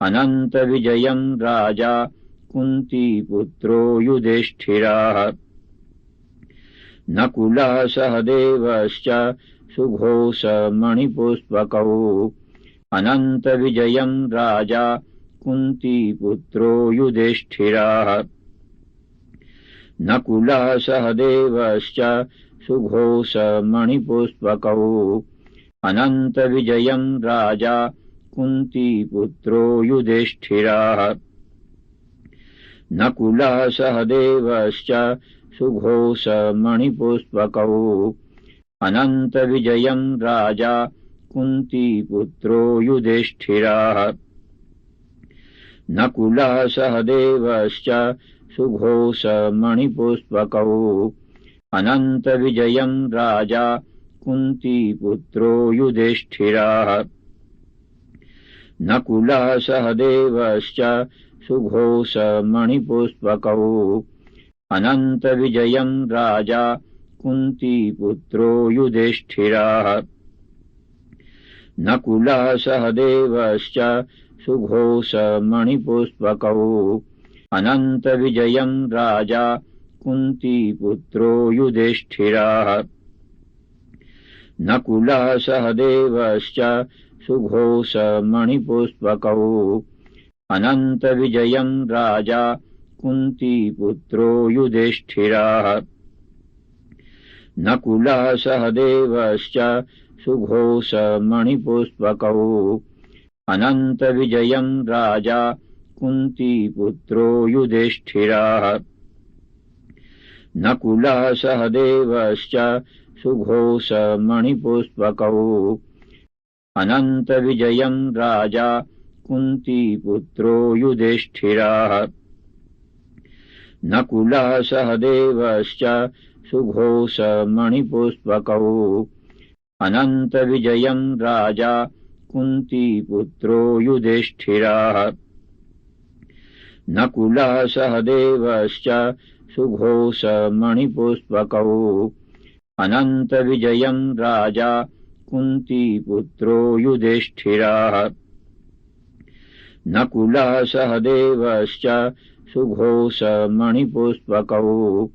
अनन्तविजयम् राजा कुन्तीपुत्रो युधिष्ठिरः। नकुलः सहदेवश्च सुघोषमणिपुष्पकौ। अनन्तविजयम् राजा कुन्तीपुत्रो युधिष्ठिरः। नकुलः सहदेवश्च सुघोषमणिपुष्पकौ। अनन्तविजयम् राजा कुन्तीपुत्रो युधिष्ठिरः। नकुलः सहदेवश्च सुघोषमणिपुष्पकौ। अनन्तविजयम् राजा कुन्तीपुत्रो युधिष्ठिरः। नकुलः सहदेवश्च सुघोषमणिपुष्पकौ। अनन्तविजयम् राजा कुन्तीपुत्रो युधिष्ठिरः। नकुलः सहदेवश्च सुघोषमणिपुष्पकौ। अनन्तविजयम् राजा कुन्तीपुत्रो युधिष्ठिरः। नकुलः सहदेवश्च सुघोषमणिपुष्पकौ। अनन्तविजयम् राजा कुन्तीपुत्रो युधिष्ठिरः। नकुलः सहदेवश्च सुघोषमणिपुष्पकौ। अनन्तविजयम् राजा कुन्तीपुत्रो युधिष्ठिरः। नकुलः सहदेवश्च सुघोषमणिपुष्पकौ। अनन्तविजयम् राजा कुन्तीपुत्रो युधिष्ठिरः। नकुलः सहदेवश्च सुघोषमणिपुष्पकौ। अनन्तविजयम् राजा कुन्तीपुत्रो युधिष्ठिरः। नकुलः सहदेवश्च सुघोषमणिपुष्पकौ। अनन्तविजयम् राजा कुन्तीपुत्रो युधिष्ठिरः। नकुलः सहदेवश्च सुघोषमणिपुष्पकौ। अनन्तविजयम् राजा कुन्तीपुत्रो युधिष्ठिरः। नकुलः सहदेवश्च सुघोषमणिपुष्पकौ।